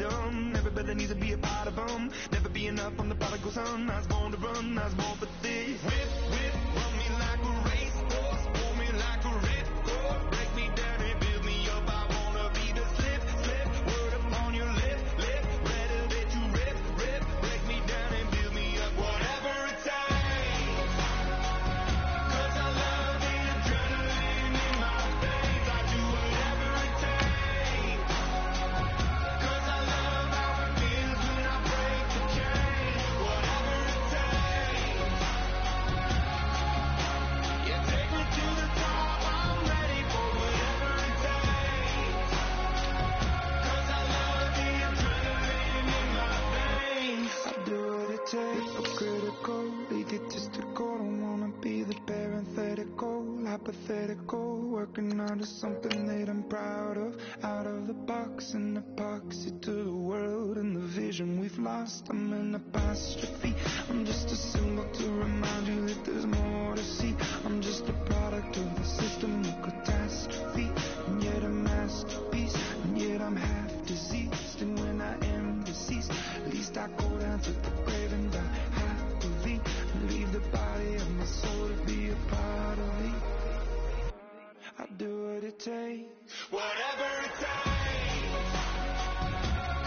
freedom. Everybody needs to be a part of them. Never be enough on the prodigal son. I was born to run, I was born for this. Whip, whip, run me like a racehorse, pull me like a ripcord. Break me down and build me up. I wanna be the slip, slip, word upon your lip, lip. Better that you rip, rip. Break me down and build me up. Whatever it takes. 'Cause I love the adrenaline in my veins. I do whatever it takes. 'Cause I love how it feels when I break the chain. Whatever it takes. Yeah, take me to the top. I'm ready for whatever it takes. 'Cause I love the adrenaline in my veins. I do what it takes. I'm critical, egotistical. Don't wanna be the parenthetical, hypothetical. Working out of something that I'm proud of. Out of the box, an epoxy to the world and the vision we've lost. I'm an apostrophe. I'm just a symbol to remind you that there's more to see. I'm just a product of the system of catastrophe, and yet a masterpiece, and yet I'm half diseased. And when I am deceased, at least I go down to the grave and die happily, and leave the body of my soul to be a part of me. I do what it takes, whatever it takes.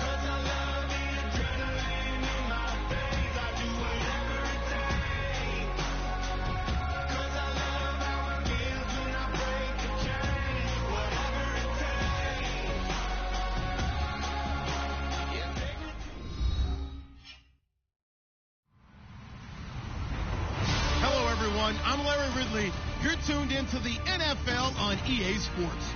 'Cause I love the adrenaline in my veins. I do whatever it takes. 'Cause I love how it feels when I break the chain. Whatever it takes. Yeah, take me to... Hello, everyone. I'm Larry Ridley. You're tuned into the NFL on EA Sports.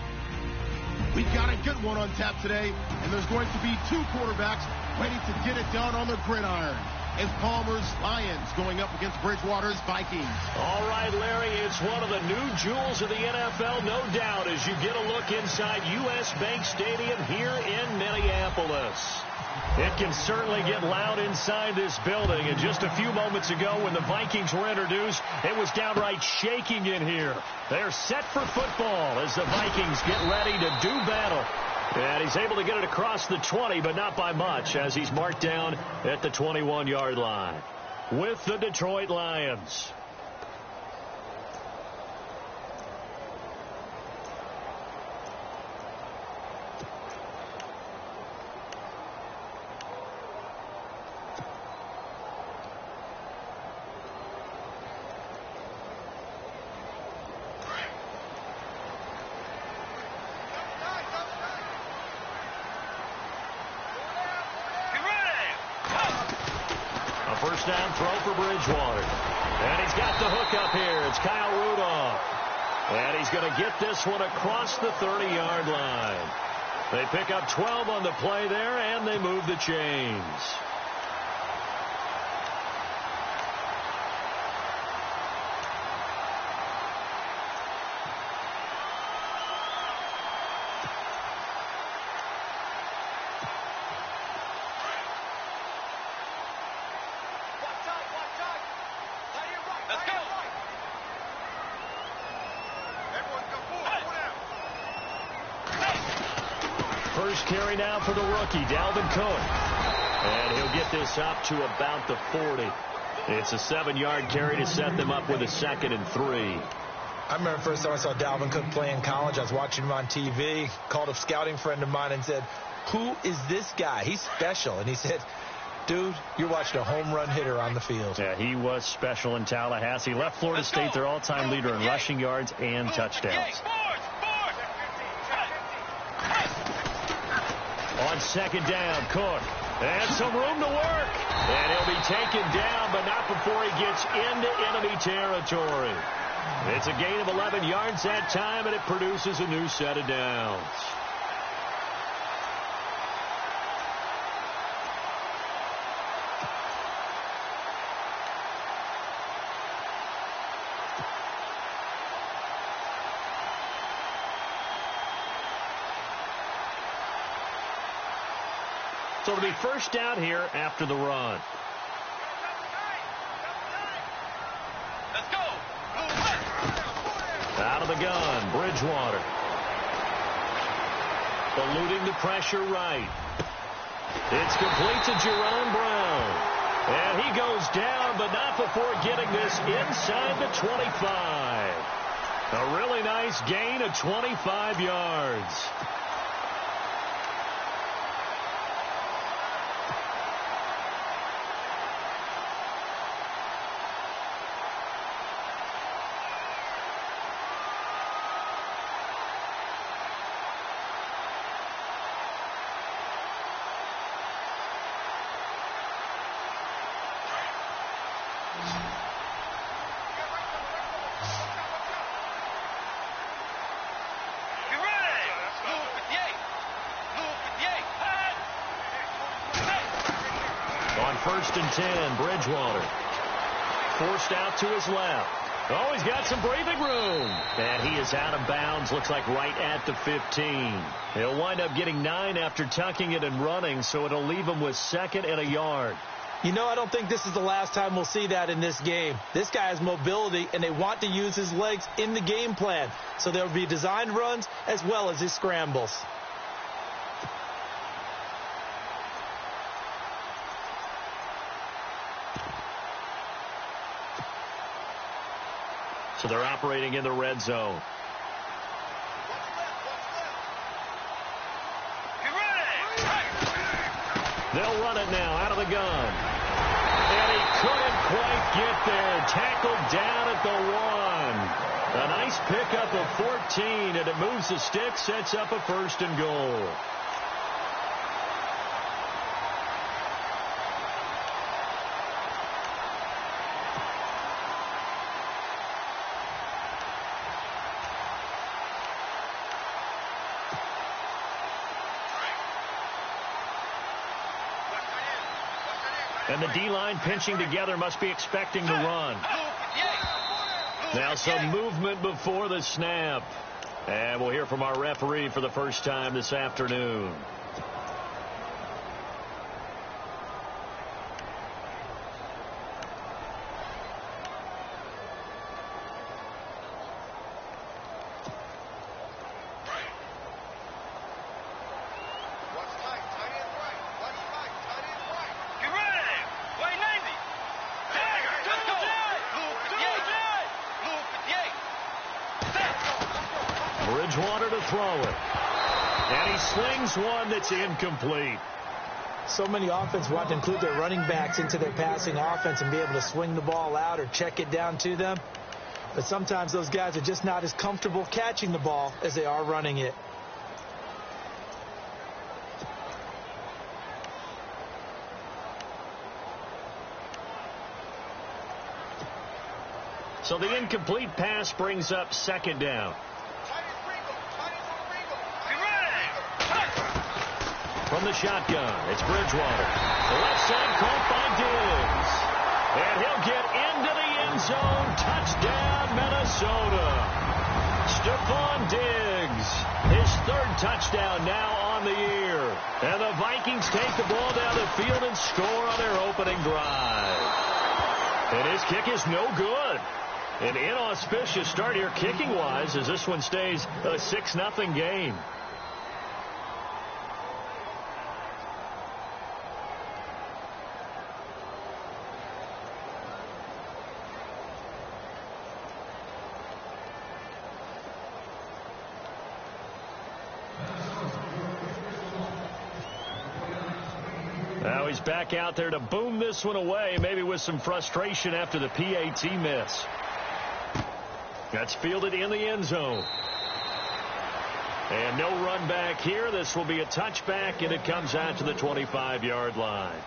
We've got a good one on tap today, and there's going to be two quarterbacks ready to get it done on the gridiron. It's Palmer's Lions going up against Bridgewater's Vikings. All right, Larry, it's one of the new jewels of the NFL, no doubt, as you get a look inside U.S. Bank Stadium here in Minneapolis. It can certainly get loud inside this building. And just a few moments ago when the Vikings were introduced, it was downright shaking in here. They're set for football as the Vikings get ready to do battle. And he's able to get it across the 20, but not by much, as he's marked down at the 21-yard line. With the Detroit Lions. First down throw for Bridgewater. And he's got the hook up here. It's Kyle Rudolph. And he's going to get this one across the 30-yard line. They pick up 12 on the play there, and they move the chains. First carry now for the rookie, Dalvin Cook. And he'll get this up to about the 40. It's a 7-yard carry to set them up with a 2nd and 3. I remember the first time I saw Dalvin Cook play in college. I was watching him on TV, called a scouting friend of mine and said, "Who is this guy? He's special." And he said, "Dude, you're watching a home run hitter on the field." Yeah, he was special in Tallahassee. Left Florida State their all-time leader in rushing yards and touchdowns. On 2nd down, Cook. And some room to work. And he'll be taken down, but not before he gets into enemy territory. It's a gain of 11 yards that time, and it produces a new set of downs. So it'll be first down here after the run. Let's go. Out of the gun, Bridgewater. Eluding the pressure right. It's complete to Jerome Brown. And he goes down, but not before getting this inside the 25. A really nice gain of 25 yards. On 1st and 10, Bridgewater. Forced out to his left. Oh, he's got some breathing room. And he is out of bounds, looks like right at the 15. He'll wind up getting 9 after tucking it and running, so it'll leave him with 2nd and a yard. You know, I don't think this is the last time we'll see that in this game. This guy has mobility, and they want to use his legs in the game plan. So there will be designed runs as well as his scrambles. So they're operating in the red zone. They'll run it now out of the gun. And he couldn't quite get there. Tackled down at the 1. A nice pickup of 14, and it moves the stick, sets up a 1st and goal. And the D-line pinching together, must be expecting to run. Now some movement before the snap. And we'll hear from our referee for the first time this afternoon. Bridgewater to throw it. And he slings one that's incomplete. So many offenses want to include their running backs into their passing offense and be able to swing the ball out or check it down to them. But sometimes those guys are just not as comfortable catching the ball as they are running it. So the incomplete pass brings up 2nd down. From the shotgun, it's Bridgewater. The left side caught by Diggs. And he'll get into the end zone. Touchdown, Minnesota. Stephon Diggs, his 3rd touchdown now on the year. And the Vikings take the ball down the field and score on their opening drive. And his kick is no good. An inauspicious start here kicking-wise as this one stays a 6-0 game. Now he's back out there to boom this one away, maybe with some frustration after the PAT miss. That's fielded in the end zone. And no run back here. This will be a touchback, and it comes out to the 25-yard line.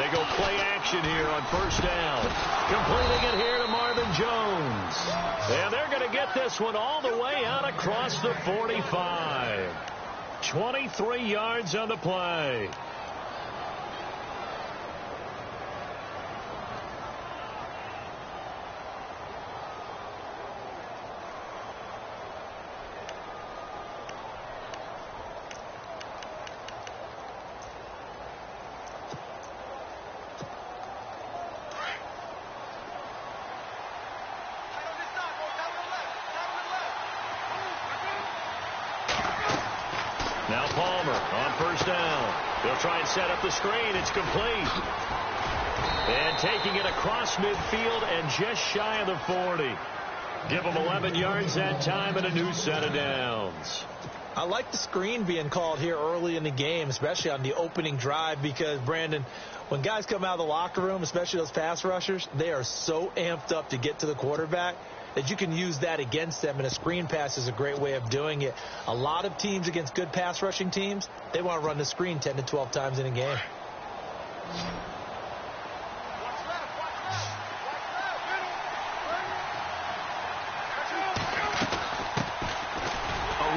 They go play action here on first down. Completing it here to Marvin Jones. And they're going to get this one all the way out across the 45. 23 yards on the play. Now Palmer on first down. They'll try and set up the screen. It's complete. And taking it across midfield and just shy of the 40. Give them 11 yards that time and a new set of downs. I like the screen being called here early in the game, especially on the opening drive, because, Brandon, when guys come out of the locker room, especially those pass rushers, they are so amped up to get to the quarterback that you can use that against them, and a screen pass is a great way of doing it. A lot of teams against good pass rushing teams, they want to run the screen 10 to 12 times in a game. A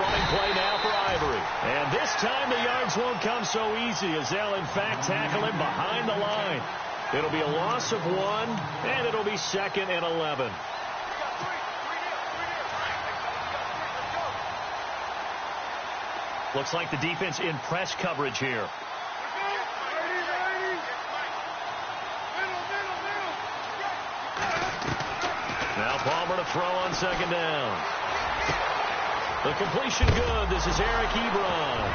running play now for Ivory. And this time the yards won't come so easy as they'll, in fact, tackle him behind the line. It'll be a loss of 1, and it'll be 2nd and 11. Looks like the defense in press coverage here. Now Palmer to throw on second down. The completion good. This is Eric Ebron.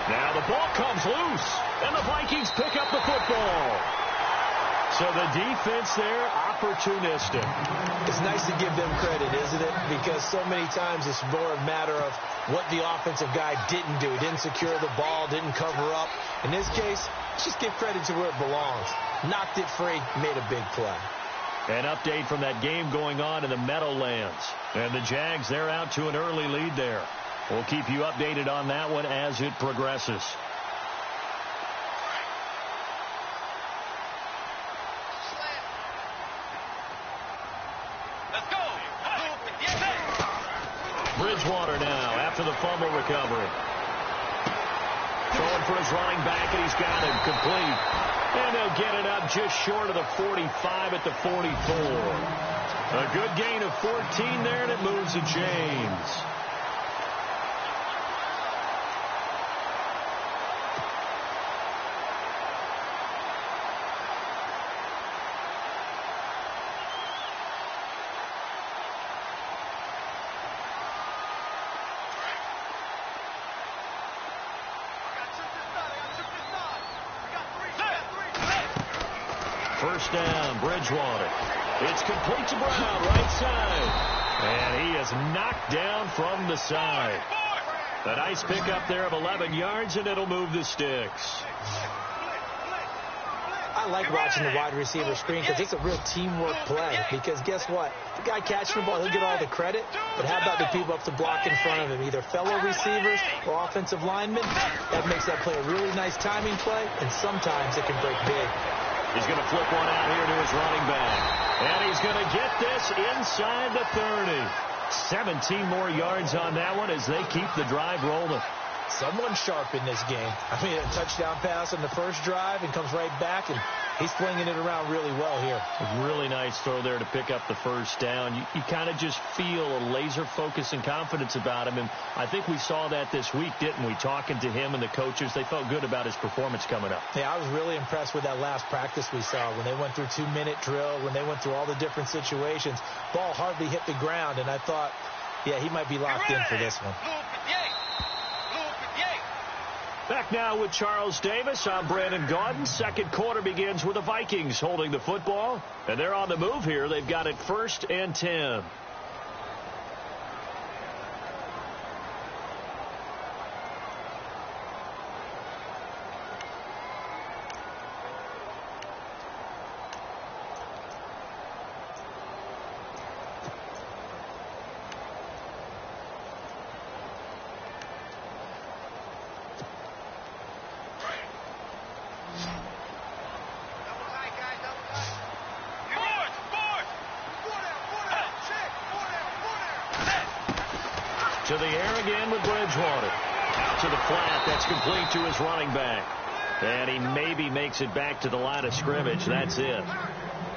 Now the ball comes loose, and the Vikings pick up the football. So the defense there, opportunistic. It's nice to give them credit, isn't it? Because so many times it's more a matter of what the offensive guy didn't do. He didn't secure the ball, didn't cover up. In this case, let's just give credit to where it belongs. Knocked it free, made a big play. An update from that game going on in the Meadowlands. And the Jags, they're out to an early lead there. We'll keep you updated on that one as it progresses. Bridgewater now after the fumble recovery. Throwing for his running back, and he's got him complete. And they'll get it up just short of the 45 at the 44. A good gain of 14 there, and it moves to James. First down, Bridgewater. It's complete to Brown, right side. And he is knocked down from the side. A nice pickup there of 11 yards, and it'll move the sticks. I like watching the wide receiver screen because it's a real teamwork play. Because guess what? The guy catching the ball, he'll get all the credit. But how about the people up to block in front of him? Either fellow receivers or offensive linemen. That makes that play a really nice timing play, and sometimes it can break big. He's going to flip one out here to his running back. And he's going to get this inside the 30. 17 more yards on that one as they keep the drive rolling. Someone sharp in this game. I mean, a touchdown pass on the first drive and comes right back, and he's flinging it around really well here. A really nice throw there to pick up the first down. You kind of just feel a laser focus and confidence about him, and I think we saw that this week, didn't we? Talking to him and the coaches, they felt good about his performance coming up. Yeah, I was really impressed with that last practice we saw when they went through 2-minute drill, when they went through all the different situations. Ball hardly hit the ground, and I thought, yeah, he might be locked in for this one. Back now with Charles Davis. I'm Brandon Gaudin. Second quarter begins with the Vikings holding the football. And they're on the move here. They've got it 1st and 10. To the air again with Bridgewater. Out to the flat. That's complete to his running back. And he maybe makes it back to the line of scrimmage. That's it.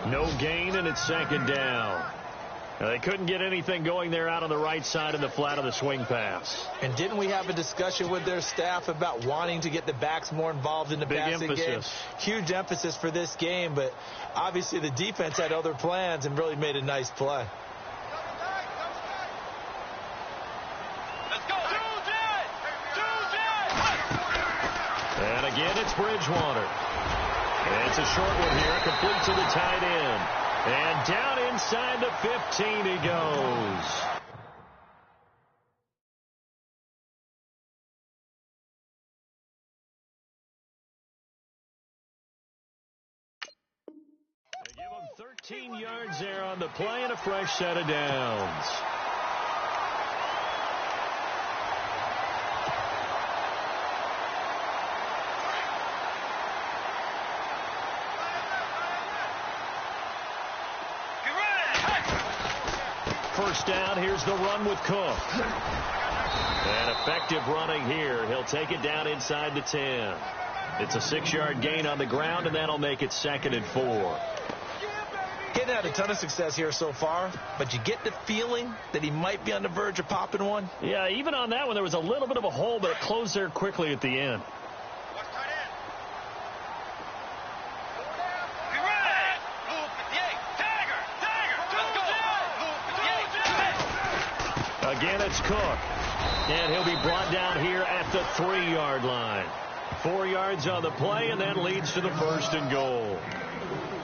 No gain, and it's second down. Now, they couldn't get anything going there out on the right side of the flat of the swing pass. And didn't we have a discussion with their staff about wanting to get the backs more involved in the passing game? Huge emphasis for this game, but obviously the defense had other plans and really made a nice play. Let's go. And again, it's Bridgewater. And it's a short one here, complete to the tight end. And down inside the 15 he goes. They give him 13 yards there on the play and a fresh set of downs. First down, here's the run with Cook. And effective running here. He'll take it down inside the 10. It's a 6-yard gain on the ground, and that'll make it 2nd and 4. He hadn't had a ton of success here so far, but you get the feeling that he might be on the verge of popping one. Yeah, even on that one, there was a little bit of a hole, but it closed there quickly at the end. Again, it's Cook. And he'll be brought down here at the 3-yard line. 4 yards on the play, and that leads to the 1st and goal.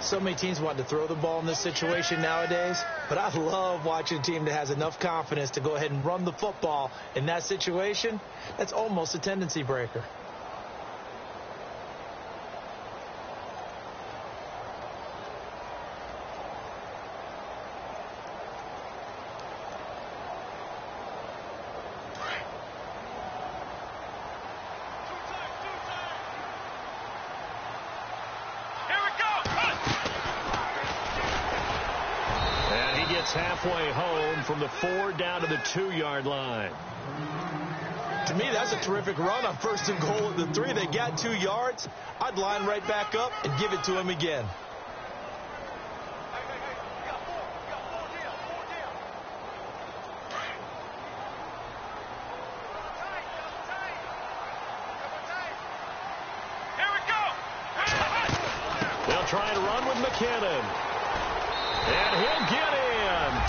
So many teams want to throw the ball in this situation nowadays, but I love watching a team that has enough confidence to go ahead and run the football in that situation. That's almost a tendency breaker. Halfway home from the 4 down to the 2-yard line. To me, that's a terrific run on 1st and goal at the 3. They got 2 yards. I'd line right back up and give it to him again. Here we go. They'll try to run with McKinnon. And he'll get in.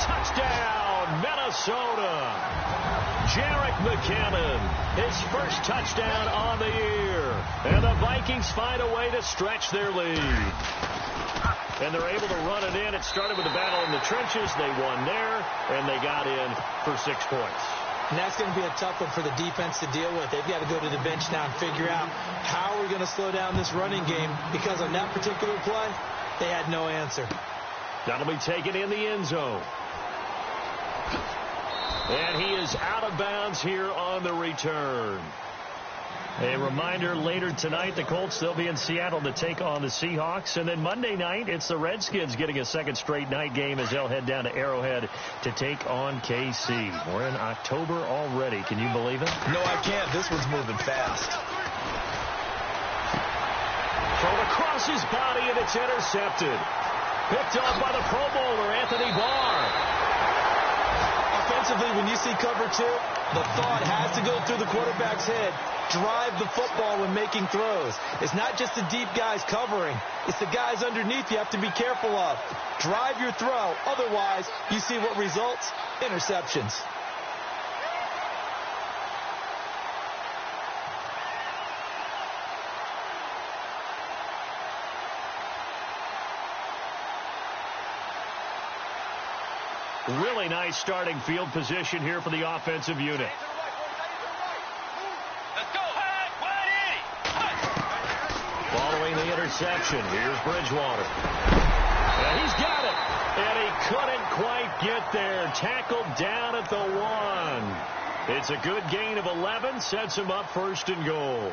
Touchdown, Minnesota. Jerick McKinnon, his first touchdown on the year. And the Vikings find a way to stretch their lead. And they're able to run it in. It started with a battle in the trenches. They won there, and they got in for 6 points. And that's going to be a tough one for the defense to deal with. They've got to go to the bench now and figure out how we're going to slow down this running game, because on that particular play, they had no answer. That'll be taken in the end zone. And he is out of bounds here on the return. A reminder, later tonight, the Colts, they'll be in Seattle to take on the Seahawks. And then Monday night, it's the Redskins getting a second straight night game as they'll head down to Arrowhead to take on KC. We're in October already. Can you believe it? No, I can't. This one's moving fast. Thrown across his body, and it's intercepted. Picked up by the Pro Bowler, Anthony Barr. Offensively, when you see cover 2, the thought has to go through the quarterback's head. Drive the football when making throws. It's not just the deep guys covering. It's the guys underneath you have to be careful of. Drive your throw. Otherwise, you see what results? Interceptions. Really nice starting field position here for the offensive unit. Let's go. Following the interception, here's Bridgewater. And he's got it. And he couldn't quite get there. Tackled down at the 1. It's a good gain of 11. Sets him up 1st and goal.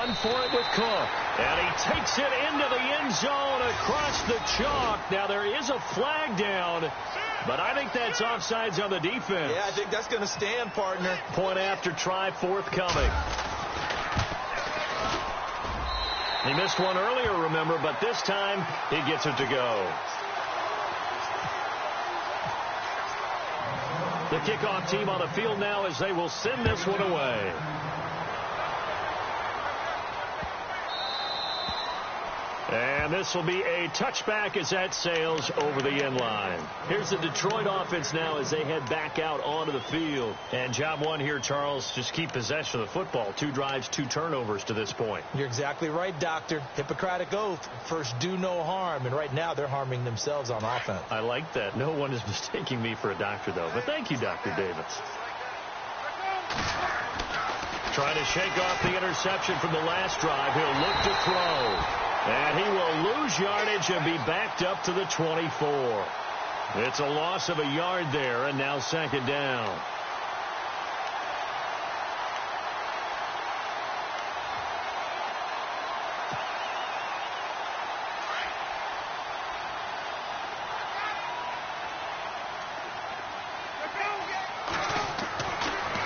run for it with Cook. And he takes it into the end zone across the chalk. Now, there is a flag down, but I think that's offsides on the defense. Yeah, I think that's going to stand, partner. Point after try forthcoming. He missed one earlier, remember, but this time he gets it to go. The kickoff team on the field now as they will send this one away. And this will be a touchback as that sails over the end line. Here's the Detroit offense now as they head back out onto the field. And job one here, Charles, just keep possession of the football. 2 drives, 2 turnovers to this point. You're exactly right, Doctor. Hippocratic oath. First, do no harm. And right now, they're harming themselves on offense. I like that. No one is mistaking me for a doctor, though. But thank you, Dr. Davis. Trying to shake off the interception from the last drive. He'll look to throw. And he will lose yardage and be backed up to the 24. It's a loss of a yard there, and now second down.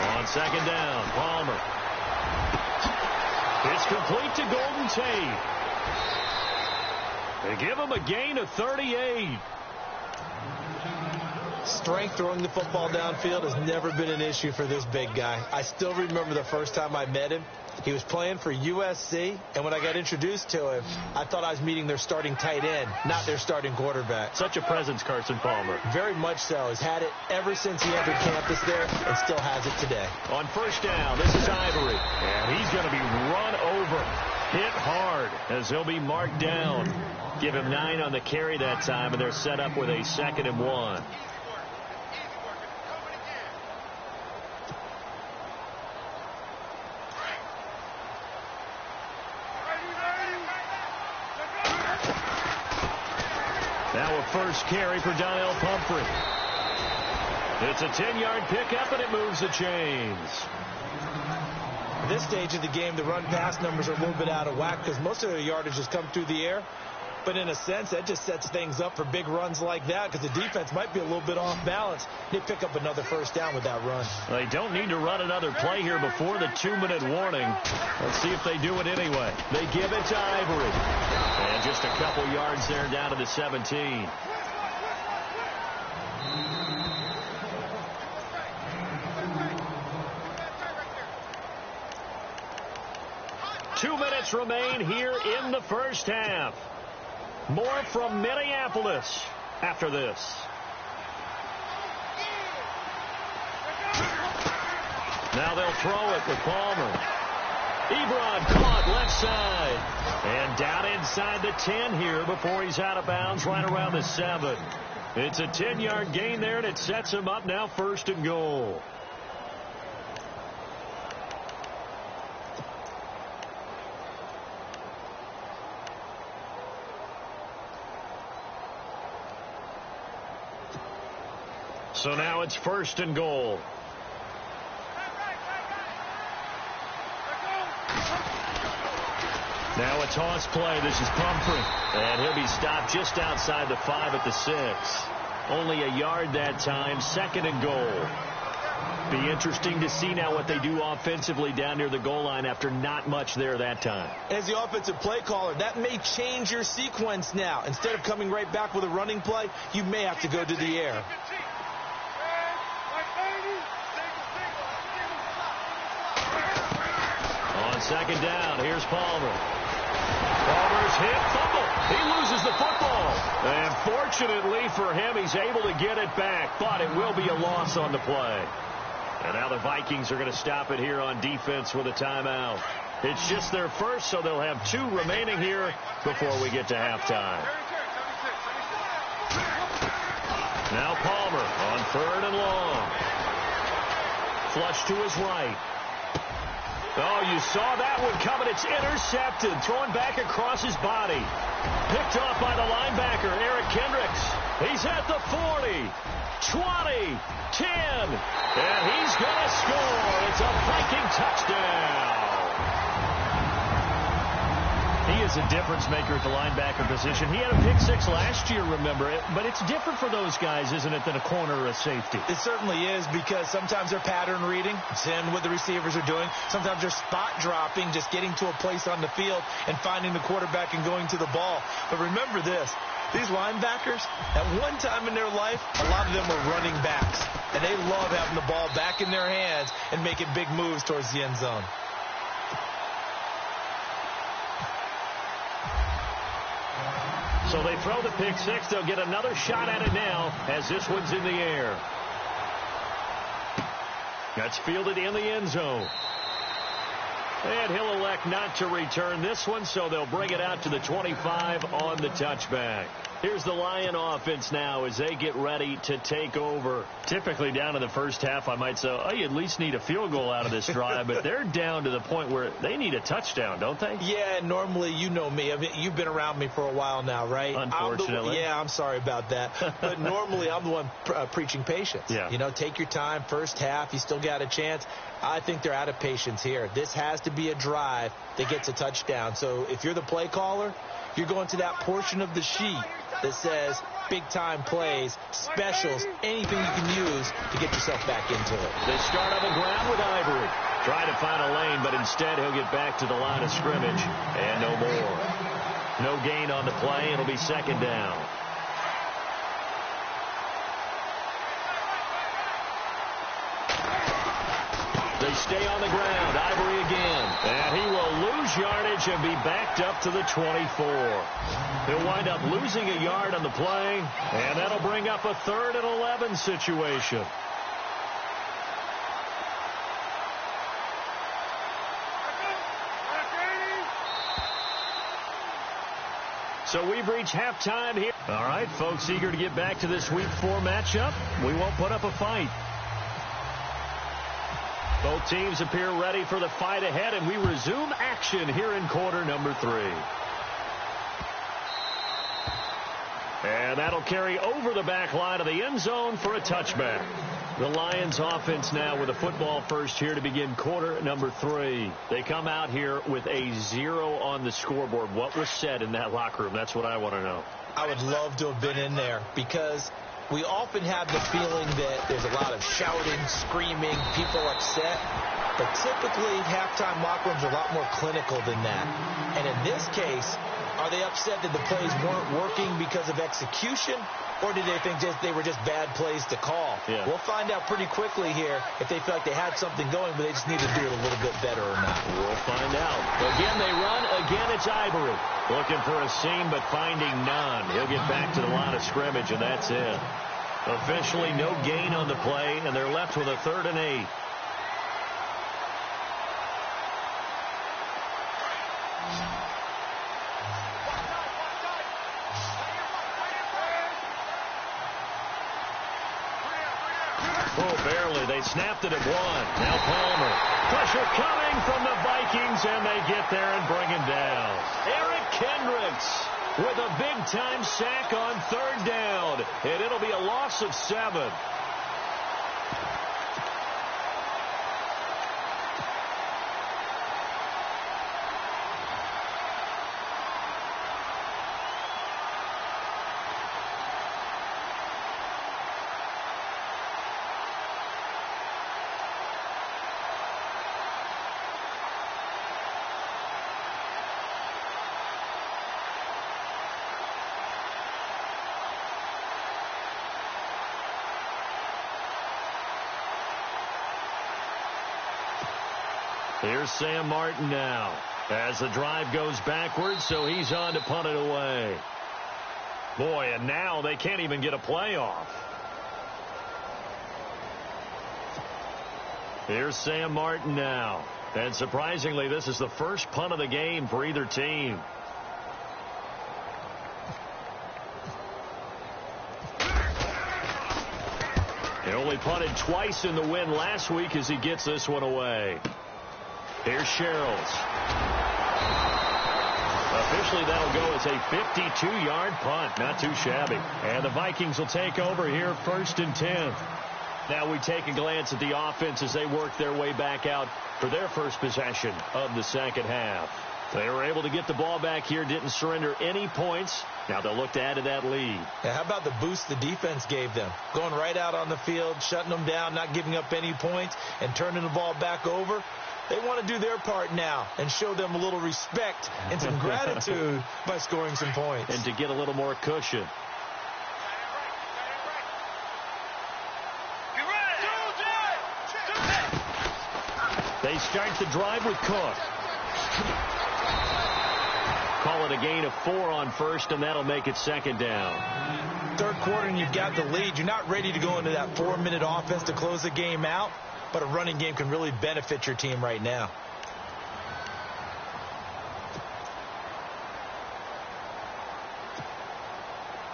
On second down, Palmer. It's complete to Golden Tate. They give him a gain of 38. Strength throwing the football downfield has never been an issue for this big guy. I still remember the first time I met him. He was playing for USC, and when I got introduced to him, I thought I was meeting their starting tight end, not their starting quarterback. Such a presence, Carson Palmer. Very much so. He's had it ever since he entered campus there and still has it today. On first down, this is Ivory, and he's going to be run over. Hit hard as he'll be marked down. Give him 9 on the carry that time, and they're set up with a 2nd and 1. Now a first carry for Donnell Pumphrey. It's a 10-yard pickup, and it moves the chains. At this stage of the game, the run-pass numbers are a little bit out of whack because most of their yardage has come through the air. But in a sense, that just sets things up for big runs like that because the defense might be a little bit off balance. They pick up another first down with that run. They don't need to run another play here before the 2-minute warning. Let's see if they do it anyway. They give it to Ivory. And just a couple yards there down to the 17. Two minutes remain here in the first half. More from Minneapolis after this. Now they'll throw it with Palmer. Ebron caught left side. And down inside the 10 here before he's out of bounds right around the 7. It's a 10-yard gain there, and it sets him up now 1st and goal. So now it's 1st and goal. Now a toss play. This is Pumphrey. And he'll be stopped just outside the 5 at the 6. Only a yard that time. 2nd and goal. Be interesting to see now what they do offensively down near the goal line after not much there that time. As the offensive play caller, that may change your sequence now. Instead of coming right back with a running play, you may have to go to the air. On second down, here's Palmer. Palmer's hit, fumble. He loses the football. And fortunately for him, he's able to get it back, but it will be a loss on the play. And now the Vikings are going to stop it here on defense with a timeout. It's just their first, so they'll have 2 remaining here before we get to halftime. Now Palmer on 3rd and long. Flush to his right. Oh, you saw that one coming. It's intercepted. Thrown back across his body. Picked off by the linebacker, Eric Kendricks. He's at the 40, 20, 10. And he's going to score. It's a Viking touchdown. is a difference maker at the linebacker position. He had a pick six last year, remember it, but it's different for those guys, isn't it, than a corner or a safety? It certainly is, because sometimes they're pattern reading, seeing what the receivers are doing. Sometimes they're spot dropping, just getting to a place on the field and finding the quarterback and going to the ball. But remember this, these linebackers, at one time in their life, a lot of them were running backs, and they love having the ball back in their hands and making big moves towards the end zone. So they throw the pick six. They'll get another shot at it now as this one's in the air. That's fielded in the end zone. And he'll elect not to return this one, so they'll bring it out to the 25 on the touchback. Here's the Lion offense now as they get ready to take over. Typically down in the first half, I might say, oh, you at least need a field goal out of this drive, but they're down to the point where they need a touchdown, don't they? Yeah, normally, you know me. I mean, you've been around me for a while now, right? Unfortunately. I'm sorry about that. But normally, I'm the one preaching patience. Yeah. You know, take your time. First half, you still got a chance. I think they're out of patience here. This has to be a drive that gets a touchdown. So if you're the play caller, you're going to that portion of the sheet that says big-time plays, specials, anything you can use to get yourself back into it. They start on the ground with Ivory. Trying to find a lane, but instead he'll get back to the line of scrimmage. And no more. No gain on the play. It'll be second down. They stay on the ground. Ivory again. And he will lose yardage and be backed up to the 24. He'll wind up losing a yard on the play, and that'll bring up a 3rd and 11 situation. So we've reached halftime here. All right, folks, eager to get back to this Week 4 matchup. We won't put up a fight. Both teams appear ready for the fight ahead, and we resume action here in quarter number 3. And that'll carry over the back line of the end zone for a touchback. The Lions offense now with a football first here to begin quarter number 3. They come out here with a 0 on the scoreboard. What was said in that locker room? That's what I want to know. I would love to have been in there, because we often have the feeling that there's a lot of shouting, screaming, people upset. But typically, halftime locker rooms are a lot more clinical than that. And in this case, are they upset that the plays weren't working because of execution? Or did they think they were just bad plays to call? Yeah. We'll find out pretty quickly here if they feel like they had something going, but they just need to do it a little bit better or not. We'll find out. Again, they run. Again, it's Ivory. Looking for a seam, but finding none. He'll get back to the line of scrimmage, and that's it. Officially no gain on the play, and they're left with a 3rd and 8. Oh, barely. They snapped it at 1. Now Palmer. Pressure coming from the Vikings, and they get there and bring him down. Eric Kendricks with a big-time sack on 3rd down, and it'll be a loss of 7. Here's Sam Martin now as the drive goes backwards, so he's on to punt it away. Boy, and now they can't even get a play off. Here's Sam Martin now. And surprisingly, this is the first punt of the game for either team. He only punted twice in the win last week as he gets this one away. Here's Sherrills. Officially, that'll go as a 52-yard punt. Not too shabby. And the Vikings will take over here 1st and 10. Now we take a glance at the offense as they work their way back out for their first possession of the second half. They were able to get the ball back here, didn't surrender any points. Now they'll look to add to that lead. Yeah, how about the boost the defense gave them? Going right out on the field, shutting them down, not giving up any points, and turning the ball back over. They want to do their part now and show them a little respect and some gratitude by scoring some points. And to get a little more cushion. They start the drive with Cook. Call it a gain of 4 on first, and that'll make it second down. Third quarter, and you've got the lead. You're not ready to go into that 4-minute offense to close the game out, but a running game can really benefit your team right now.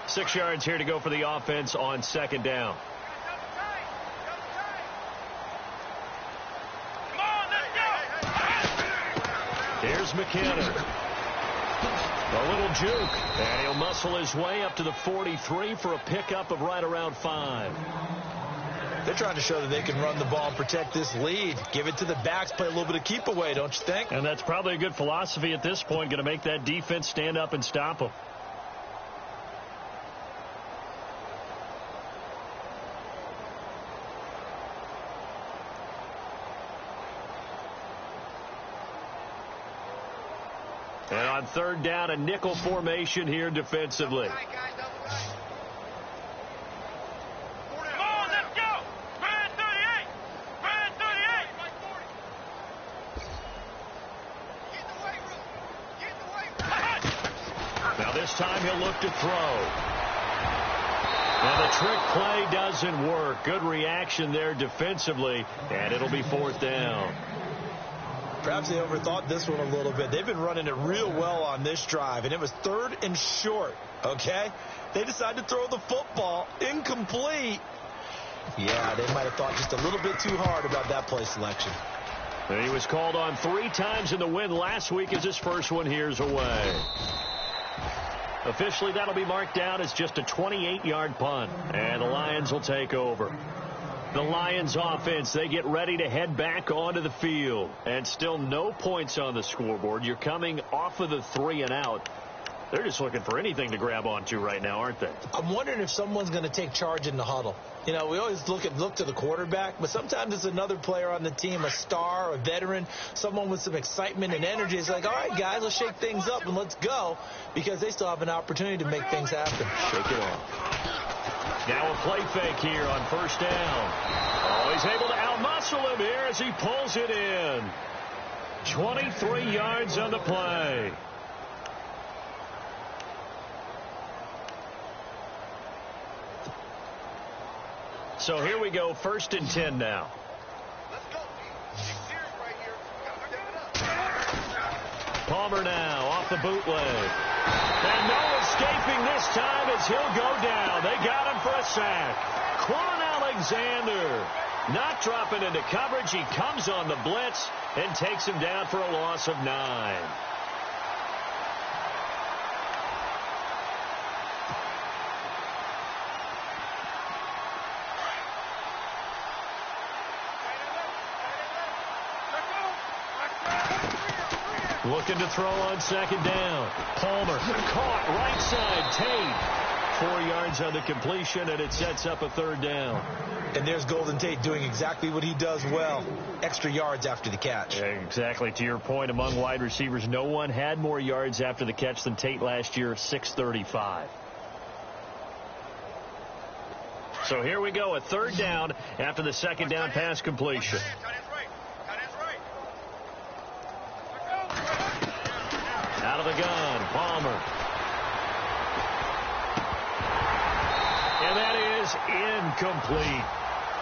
Six yards here to go for the offense on second down. Here's McKinnon. A little juke, and he'll muscle his way up to the 43 for a pickup of right around 5. They're trying to show that they can run the ball and protect this lead. Give it to the backs, play a little bit of keep away, don't you think? And that's probably a good philosophy at this point, going to make that defense stand up and stop them. And on third down, a nickel formation here defensively. Now this time he'll look to throw. And the trick play doesn't work. Good reaction there defensively, and it'll be fourth down. Perhaps they overthought this one a little bit. They've been running it real well on this drive, and it was 3rd and short, okay? They decided to throw the football incomplete. Yeah, they might have thought just a little bit too hard about that play selection. And he was called on 3 times in the win last week as his first one here's away. Officially, that'll be marked down as just a 28-yard punt, and the Lions will take over. The Lions offense, they get ready to head back onto the field. And still no points on the scoreboard. You're coming off of the 3 and out. They're just looking for anything to grab onto right now, aren't they? I'm wondering if someone's going to take charge in the huddle. You know, we always look to the quarterback, but sometimes it's another player on the team, a star, a veteran, someone with some excitement and energy. It's like, all right, guys, let's shake things up and let's go, because they still have an opportunity to make things happen. Shake it off. Now a play fake here on first down. Oh, he's able to outmuscle him here as he pulls it in. 23 yards on the play. So here we go, 1st and 10 now. Palmer now off the bootleg. And no escaping this time as he'll go down. They got him for a sack. Quan Alexander not dropping into coverage. He comes on the blitz and takes him down for a loss of 9. Looking to throw on second down. Palmer caught right side. Tate 4 yards on the completion, and it sets up a 3rd down. And there's Golden Tate doing exactly what he does well. Extra yards after the catch. Exactly. To your point, among wide receivers, no one had more yards after the catch than Tate last year, 635. So here we go, a 3rd down after the second down pass completion. Out of the gun, Palmer. And that is incomplete.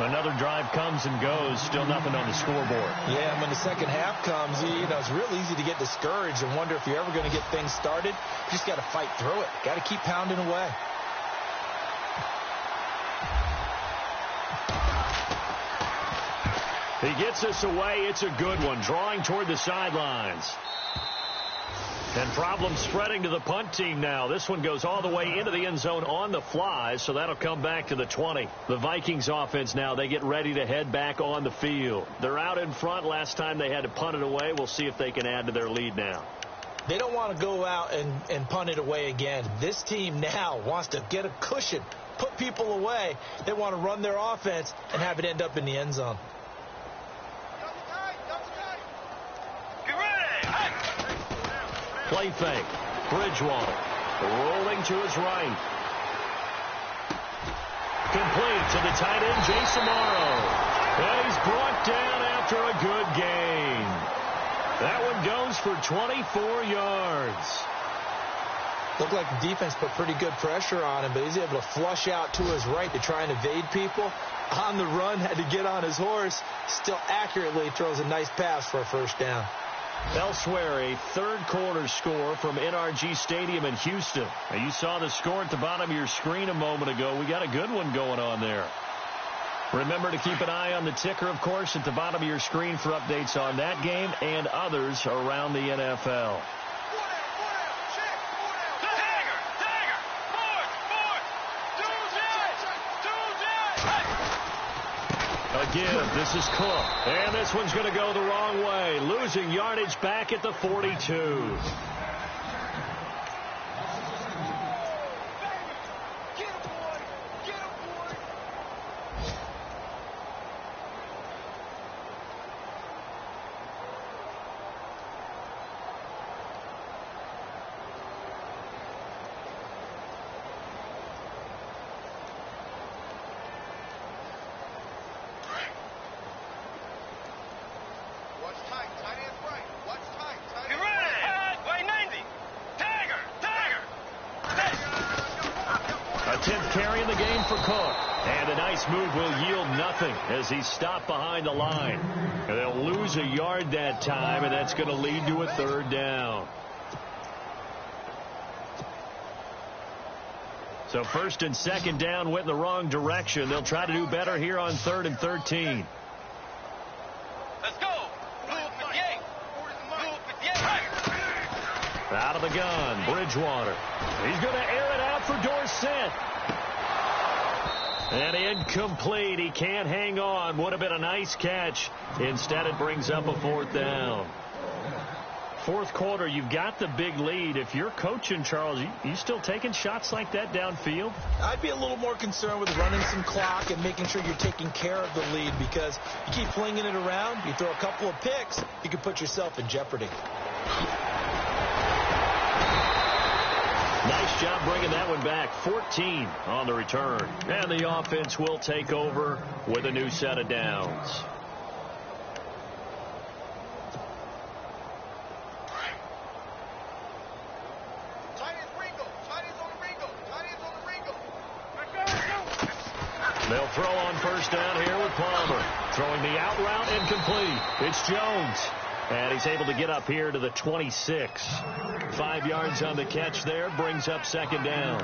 Another drive comes and goes. Still nothing on the scoreboard. Yeah, and when the second half comes, it's real easy to get discouraged and wonder if you're ever going to get things started. You just got to fight through it. Got to keep pounding away. He gets us away. It's a good one. Drawing toward the sidelines. And problems spreading to the punt team now. This one goes all the way into the end zone on the fly, so that'll come back to the 20. The Vikings offense now, they get ready to head back on the field. They're out in front. Last time they had to punt it away. We'll see if they can add to their lead now. They don't want to go out and punt it away again. This team now wants to get a cushion, put people away. They want to run their offense and have it end up in the end zone. Get ready. Play fake. Bridgewater rolling to his right. Complete to the tight end, Jason Morrow. And he's brought down after a good gain. That one goes for 24 yards. Looked like the defense put pretty good pressure on him, but he's able to flush out to his right to try and evade people. On the run, had to get on his horse. Still accurately throws a nice pass for a first down. Elsewhere, a third-quarter score from NRG Stadium in Houston. Now, you saw the score at the bottom of your screen a moment ago. We got a good one going on there. Remember to keep an eye on the ticker, of course, at the bottom of your screen for updates on that game and others around the NFL. Again, this is Cook. And this one's going to go the wrong way. Losing yardage back at the 42. A 10th carry in the game for Cook. And a nice move will yield nothing as he's stopped behind the line. And they'll lose a yard that time, and that's going to lead to a third down. So first and second down went in the wrong direction. They'll try to do better here on 3rd and 13. Let's go. Blue 58. Blue 58. Out of the gun, Bridgewater. He's going to air it out for Dorsett. And incomplete. He can't hang on. Would have been a nice catch. Instead, it brings up a 4th down. Fourth quarter, you've got the big lead. If you're coaching, Charles, you still taking shots like that downfield? I'd be a little more concerned with running some clock and making sure you're taking care of the lead, because you keep flinging it around, you throw a couple of picks, you can put yourself in jeopardy. Nice job bringing that one back. 14 on the return. And the offense will take over with a new set of downs. They'll throw on first down here with Palmer. Throwing the out route incomplete. It's Jones. And he's able to get up here to the 26. 5 yards on the catch there. Brings up second down.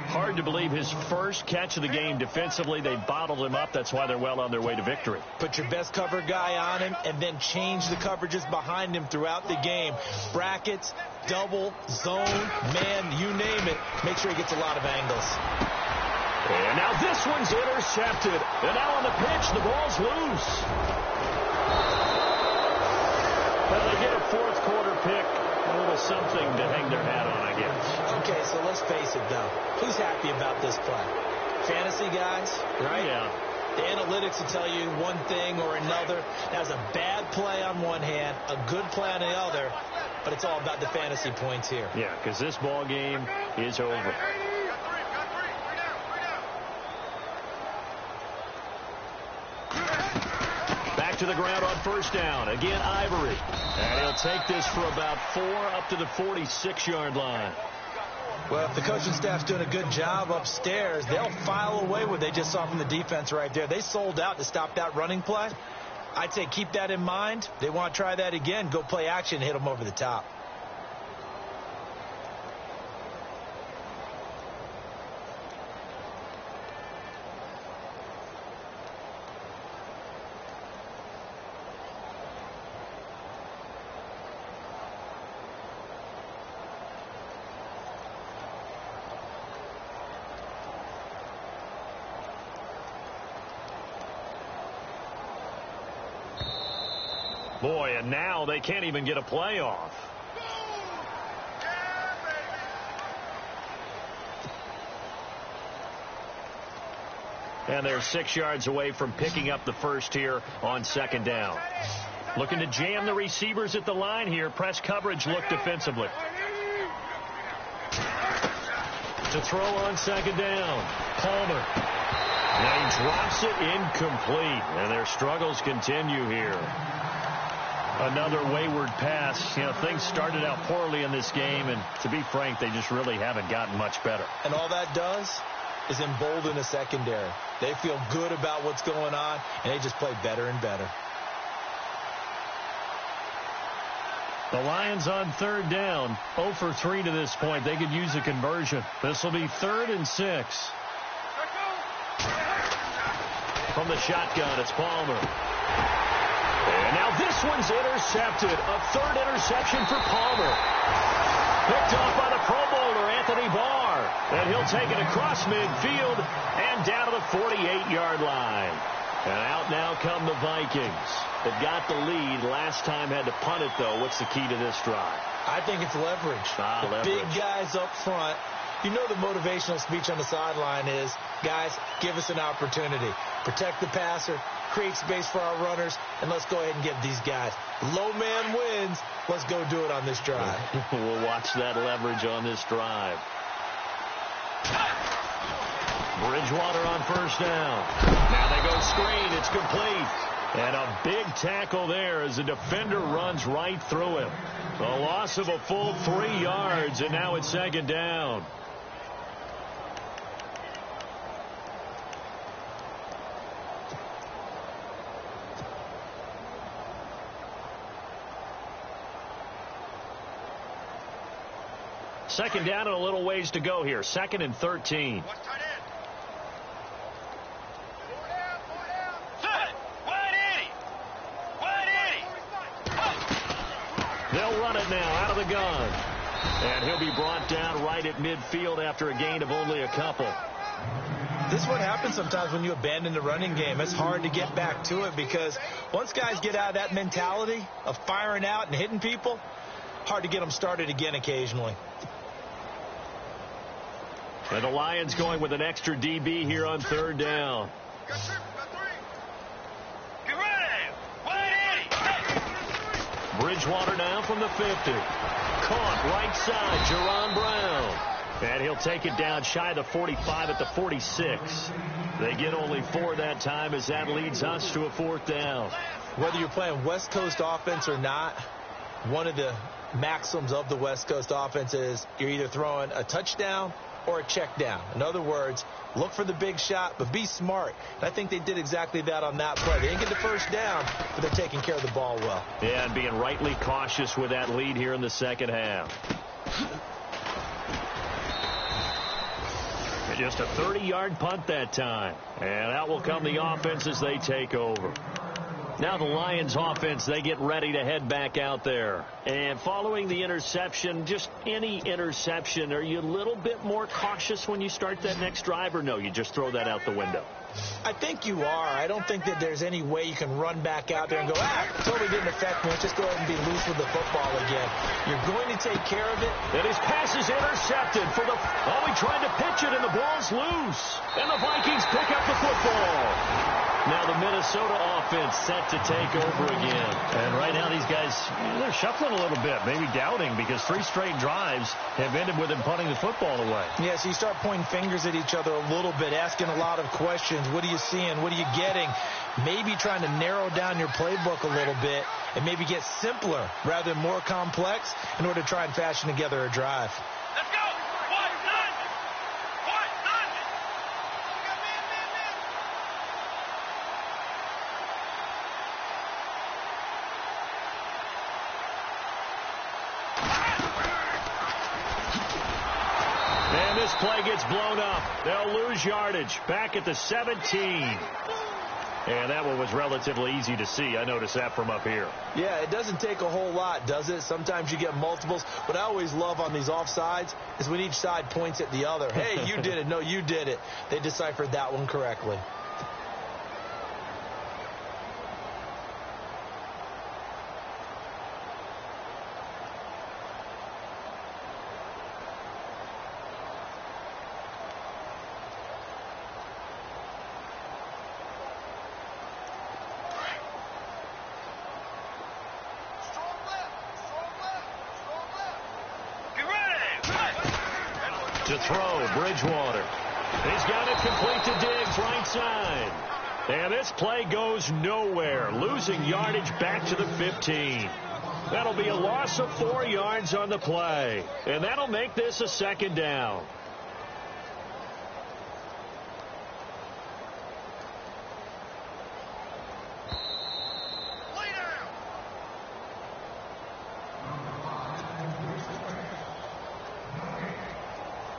Hard to believe his first catch of the game defensively. They bottled him up. That's why they're well on their way to victory. Put your best cover guy on him and then change the coverages behind him throughout the game. Brackets, double, zone, man, you name it. Make sure he gets a lot of angles. And now this one's intercepted. And now on the pitch, the ball's loose. Well, they get a fourth quarter pick. A little something to hang their hat on, I guess. Okay, so let's face it, though. Who's happy about this play? Fantasy guys, right? Yeah. The analytics will tell you one thing or another. That was a bad play on one hand, a good play on the other, but it's all about the fantasy points here. Yeah, because this ball game is over. Back to the ground on first down. Again, Ivory. And he'll take this for about 4 up to the 46-yard line. Well, if the coaching staff's doing a good job upstairs, they'll file away what they just saw from the defense right there. They sold out to stop that running play. I'd say keep that in mind. They want to try that again. Go play action and hit them over the top. Boy, and now they can't even get a play off. And they're 6 yards away from picking up the first here on second down. Looking to jam the receivers at the line here. Press coverage look defensively. To throw on second down. Palmer. Now he drops it incomplete. And their struggles continue here. Another wayward pass. You know, things started out poorly in this game, and to be frank, they just really haven't gotten much better. And all that does is embolden the secondary. They feel good about what's going on, and they just play better and better. The Lions on third down, 0 for 3 to this point. They could use a conversion. This will be 3rd and 6. From the shotgun, it's Palmer. And now this one's intercepted. A 3rd interception for Palmer. Picked off by the Pro Bowler, Anthony Barr. And he'll take it across midfield and down to the 48-yard line. And out now come the Vikings. They've got the lead. Last time had to punt it, though. What's the key to this drive? I think it's leverage. Leverage. Big guys up front. You know the motivational speech on the sideline is, guys, give us an opportunity. Protect the passer, create space for our runners, and let's go ahead and get these guys. Low man wins. Let's go do it on this drive. We'll watch that leverage on this drive. Bridgewater on first down. Now they go screen. It's complete. And a big tackle there as the defender runs right through him. A loss of a full 3 yards, and now it's second down. Second down and a little ways to go here. 2nd and 13. They'll run it now out of the gun. And he'll be brought down right at midfield after a gain of only a couple. This is what happens sometimes when you abandon the running game. It's hard to get back to it because once guys get out of that mentality of firing out and hitting people, hard to get them started again occasionally. And the Lions going with an extra DB here on third down. Bridgewater now from the 50. Caught right side, Jerron Brown. And he'll take it down shy of the 45 at the 46. They get only 4 that time as that leads us to a 4th down. Whether you're playing West Coast offense or not, one of the maxims of the West Coast offense is you're either throwing a touchdown or a check down. In other words, look for the big shot, but be smart. And I think they did exactly that on that play. They didn't get the first down, but they're taking care of the ball well. Yeah, and being rightly cautious with that lead here in the second half. Just a 30-yard punt that time. And out will come the offense as they take over. Now the Lions offense, they get ready to head back out there. And following the interception, just any interception, are you a little bit more cautious when you start that next drive, or no, you just throw that out the window? I think you are. I don't think that there's any way you can run back out there and go, totally didn't affect me. Let's just go ahead and be loose with the football again. You're going to take care of it. And his pass is intercepted for the... Oh, he tried to pitch it, and the ball's loose. And the Vikings pick up the football. Now the Minnesota offense set to take over again. And right now these guys, they're shuffling a little bit, maybe doubting, because 3 straight drives have ended with them punting the football away. Yeah, so you start pointing fingers at each other a little bit, asking a lot of questions. What are you seeing? What are you getting? Maybe trying to narrow down your playbook a little bit and maybe get simpler rather than more complex in order to try and fashion together a drive. Let's go! And this play gets blown up. They'll lose yardage. Back at the 17. And that one was relatively easy to see. I noticed that from up here. Yeah, it doesn't take a whole lot, does it? Sometimes you get multiples. What I always love on these offsides is when each side points at the other. Hey, you did it. No, you did it. They deciphered that one correctly. To throw, Bridgewater. He's got it complete to Diggs, right side. And this play goes nowhere, losing yardage back to the 15. That'll be a loss of 4 yards on the play. And that'll make this a second down.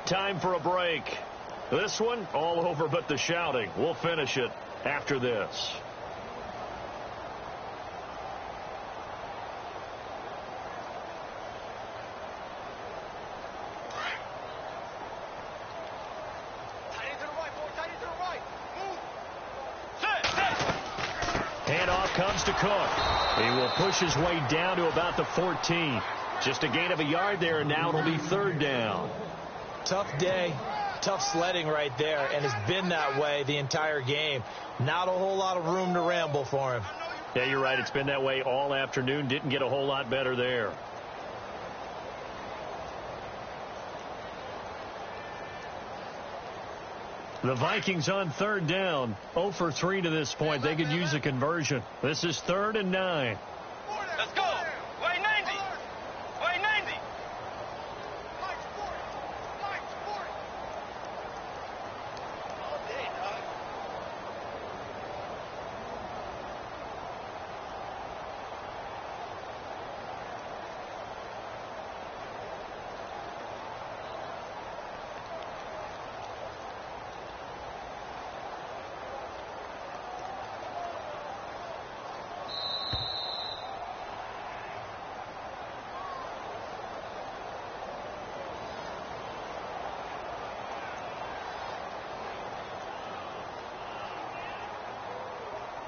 Time for a break. This one, all over but the shouting. We'll finish it after this. Handoff comes to Cook. He will push his way down to about the 14. Just a gain of a yard there, and now it'll be third down. Tough day, tough sledding right there, and it's been that way the entire game. Not a whole lot of room to ramble for him. Yeah, you're right. It's been that way all afternoon. Didn't get a whole lot better there. The Vikings on third down. 0 for 3 to this point. They could use a conversion. This is 3rd and 9. Let's go. Way 90. Way 90. All day, dog.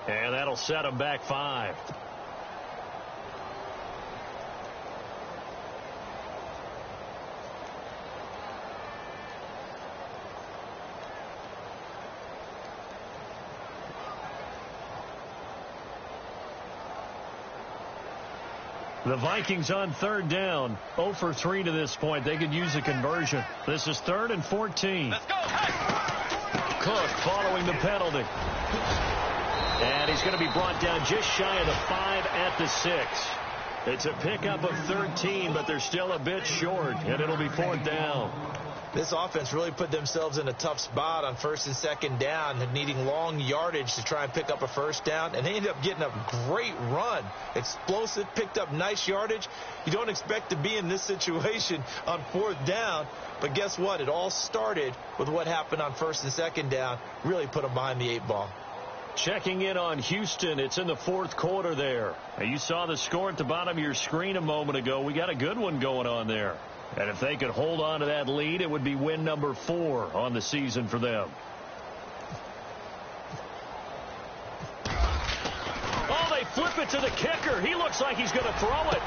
And that'll set them back 5. The Vikings on third down. 0 for 3 to this point. They could use a conversion. This is 3rd and 14. Let's go. Hey. Cook following the penalty. And he's going to be brought down just shy of the 5 at the 6. It's a pickup of 13, but they're still a bit short, and it'll be 4th down. This offense really put themselves in a tough spot on 1st and 2nd down, needing long yardage to try and pick up a 1st down, and they ended up getting a great run. Explosive, picked up nice yardage. You don't expect to be in this situation on 4th down, but guess what? It all started with what happened on 1st and 2nd down. Really put them behind the 8 ball. Checking in on Houston. It's in the 4th quarter there. Now, you saw the score at the bottom of your screen a moment ago. We got a good one going on there. And if they could hold on to that lead, it would be win number 4 on the season for them. Oh, they flip it to the kicker. He looks like he's going to throw it.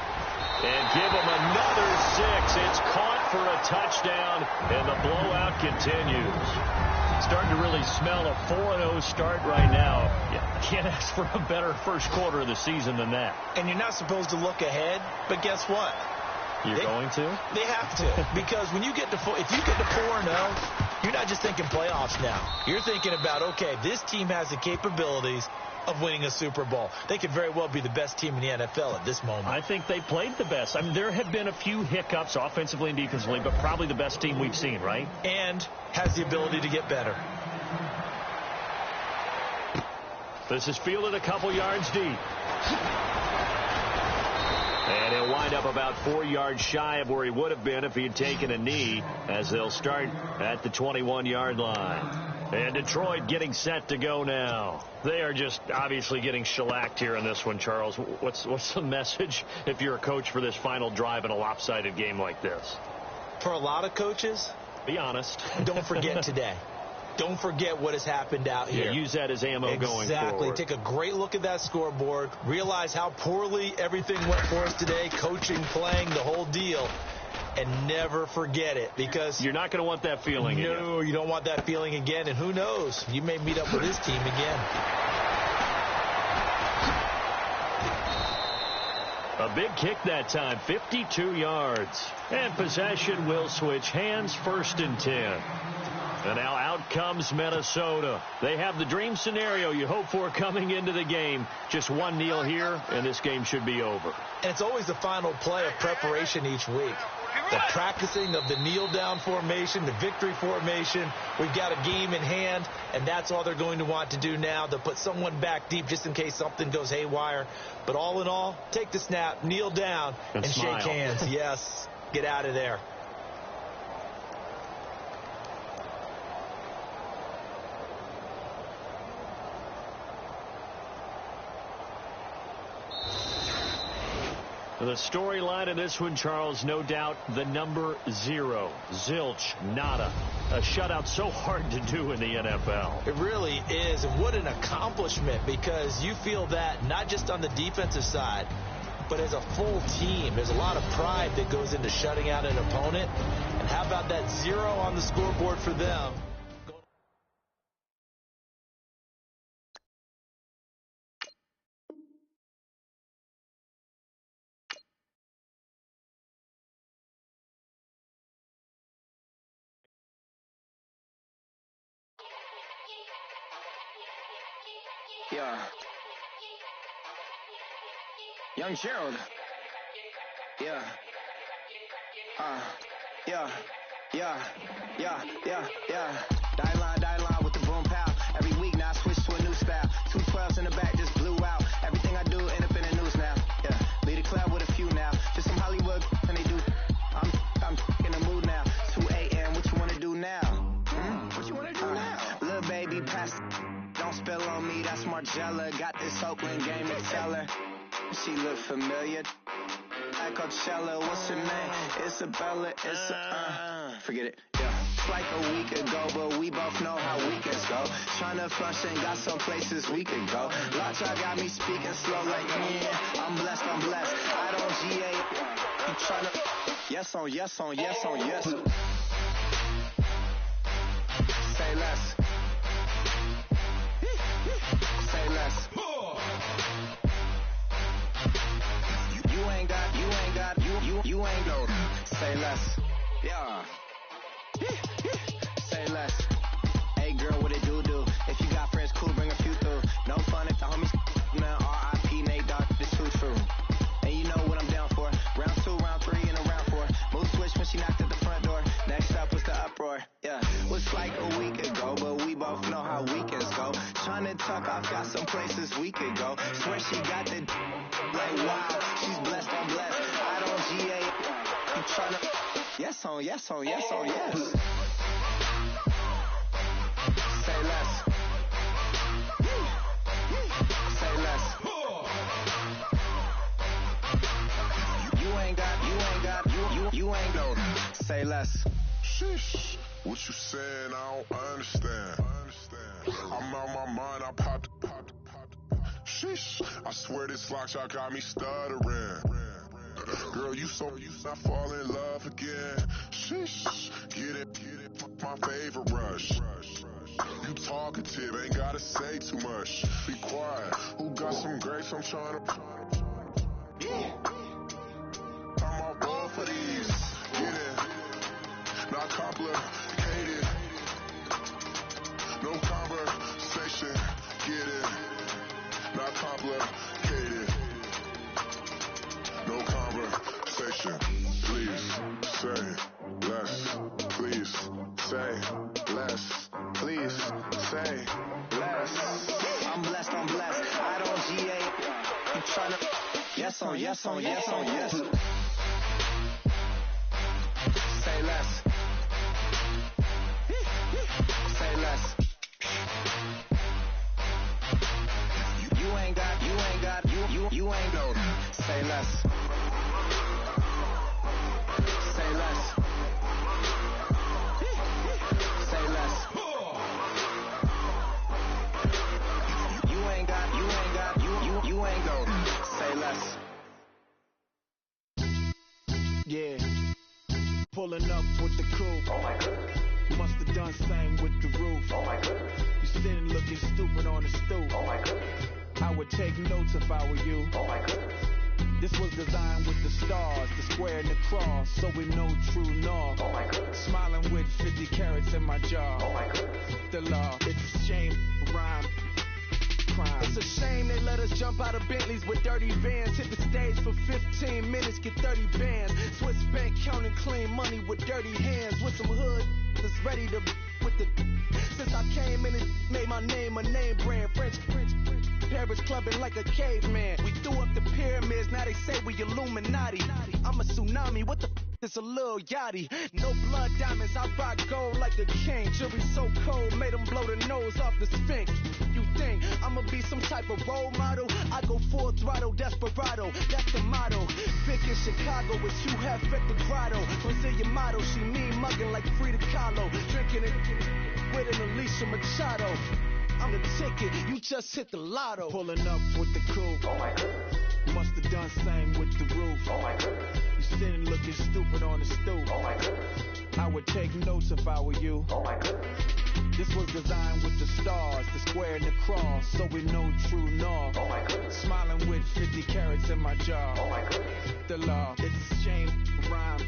And give him another 6. It's caught for a touchdown, and the blowout continues. Starting to really smell a 4-0 start right now. Yeah, can't ask for a better first quarter of the season than that. And you're not supposed to look ahead, but guess what? You're going to? They have to. Because when you get to if you get to 4-0, you're not just thinking playoffs now. You're thinking about, okay, this team has the capabilities of winning a Super Bowl. They could very well be the best team in the NFL at this moment. I think they played the best. I mean, there have been a few hiccups offensively and defensively, but probably the best team we've seen, right? And has the ability to get better. This is fielded a couple yards deep. And he'll wind up about 4 yards shy of where he would have been if he had taken a knee, as they'll start at the 21-yard line. And Detroit getting set to go now. They are just obviously getting shellacked here in this one, Charles. What's the message if you're a coach for this final drive in a lopsided game like this? For a lot of coaches, be honest. Don't forget today. Don't forget what has happened out here. Yeah, use that as ammo going forward. Exactly. Take a great look at that scoreboard. Realize how poorly everything went for us today. Coaching, playing, the whole deal. And never forget it, because you're not going to want that feeling again. No, you don't want that feeling again. And who knows? You may meet up with this team again. A big kick that time, 52 yards. And possession will switch hands, 1st and 10. And now out comes Minnesota. They have the dream scenario you hope for coming into the game. Just one kneel here, and this game should be over. And it's always the final play of preparation each week. The practicing of the kneel-down formation, the victory formation. We've got a game in hand, and that's all they're going to want to do now. They'll put someone back deep just in case something goes haywire. But all in all, take the snap, kneel down, and shake hands. Yes, get out of there. The storyline of this one, Charles, no doubt the number 0. Zilch, nada. A shutout so hard to do in the NFL. It really is, and what an accomplishment, because you feel that not just on the defensive side, but as a full team. There's a lot of pride that goes into shutting out an opponent. And how about that 0 on the scoreboard for them? Yeah. Young Gerald. Yeah. Yeah. Die line with the boom pow. Every week now I switch to a new style. 2 12s in the back just blew out. Everything I do end up in the news now. Yeah. Lead a club with a few now. Just some Hollywood and they do. I'm in the mood now. 2 a.m. What you wanna do now? What you wanna do now? Little baby pass. Don't spill on me, that's Margella. Got this Oakland game to tell her. She look familiar. Like Coachella, what's her name? Isabella, forget it, yeah. It's like a week ago, but we both know how weekends go. Tryna flush and got some places we could go. Lots y'all got me speaking slow like, yeah, I'm blessed. I don't GA. You tryna, yes on yes. Say less. Say less. You ain't no. Say less. Yeah. Say less. Hey girl, what it do? If you got friends, cool, bring a few through. No fun if the homies, man. R.I.P. Nate Dogg, this too true. And you know what I'm down for. Round 2, round 3, and a round 4. Mood switch when she knocked at the front door. Next up was the uproar. Yeah. Was like a week ago, but we both know how weekends go. Tryna tuck off, got some places we could go. Swear she got the like wow, she's blessed, I'm blessed. I don't GA. You tryna yes on yes. Say less. Say less. You ain't no. Say less. Sheesh. What you saying, I don't understand. I'm out my mind, I popped. Sheesh. I swear this lock shot got me stuttering. Girl, you I fall in love again. Sheesh. Get it, my favorite rush. You talkative, ain't gotta say too much. Be quiet, who got some grapes I'm trying to. Yeah. I'm all ball for these. Get it. Not complicated. No conversation. Get it. Not complicated. No conversation. Please say less. Please say less. Please say less. I'm blessed. I don't GA. You tryna yes on yes. Say less. Say less. You ain't no. Say less. Say less. Say less. You ain't no. Say less. Yeah. Pulling up with the coupe. Oh my goodness. Must have done same with the roof. Oh my goodness. You sitting looking stupid on the stoop. Oh my goodness. I would take notes if I were you. Oh my goodness. This was designed with the stars, the square and the cross, so we know true north. Oh my goodness. Smiling with 50 carats in my jaw. Oh my goodness. The law, it's a shame, rhyme, crime. It's a shame they let us jump out of Bentleys with dirty vans. Hit the stage for 15 minutes, get 30 bands. Swiss bank counting clean money with dirty hands. With some hood that's ready to with the. Since I came in and made my name a name brand. French. Paris clubbing like a caveman. We threw up the pyramids, now they say we Illuminati. I'm a tsunami, what the is a little yachty. No blood diamonds, I rock gold like a king. Jury so cold, made them blow the nose off the Sphinx. You think I'ma be some type of role model? I go full throttle, desperado, that's the motto. Big in Chicago with you have at the grotto. Brazilian model, she mean mugging like Frida Kahlo. Drinking it with an Alicia Machado. I'm the ticket, you just hit the lotto. Pulling up with the coupe. Oh my goodness. Must have done same with the roof. Oh my goodness. You sitting looking stupid on the stoop. Oh my goodness. I would take notes if I were you. Oh my goodness. This was designed with the stars, the square and the cross, so we know true north. Oh my goodness. Smiling with 50 carats in my jaw. Oh my goodness. The law, it's a shame, rhyme.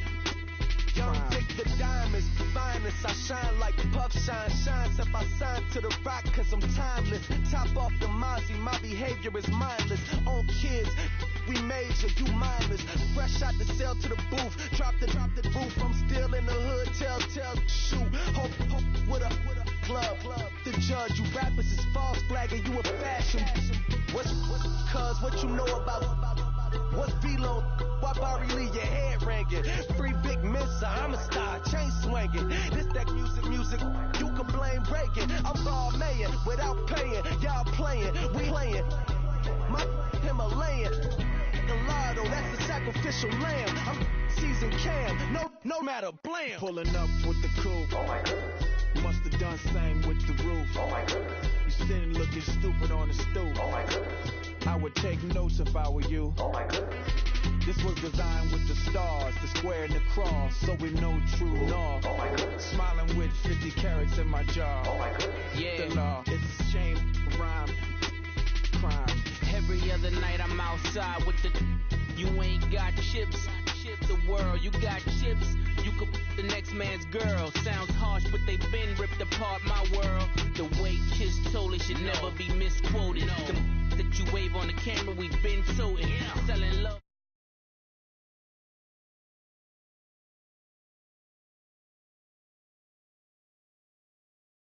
Young Vic the diamonds, the finest. I shine like puff shine, shines if I sign to the rock cause I'm timeless. Top off the Mozzie, my behavior is mindless. On kids, we major, you mindless. Fresh out the cell to the booth, drop the roof. I'm still in the hood, tell, shoot. Hope with a glove. The judge, you rappers is false flagging, you a fashion. What you know about? What's Velo? Why Barry Lee, your head ringing? Free Big Missa, I'm a star, chain swinging. This that music, you can blame Reagan. I'm ball mayor without paying. Y'all playing, we playing. My Himalayan, Gallardo, that's the sacrificial lamb. I'm seasoned cam, no matter, blam. Pulling up with the coupe. Oh my goodness. Must have done same with the roof. Oh my goodness. You sitting looking stupid on the stoop. Oh my goodness. I would take notes if I were you. Oh my goodness. This was designed with the stars, the square and the cross, so we know true north. Oh my goodness. Smiling with 50 carats in my jaw. Oh my goodness. Yeah. The law, it's a shame, rhyme, crime. Every other night I'm outside with the. You ain't got chips. The world, you got chips. You could the next man's girl. Sounds harsh, but they been ripped apart my world. The way Kiss told it should never be misquoted. The that you wave on the camera, we've been toting. Selling love.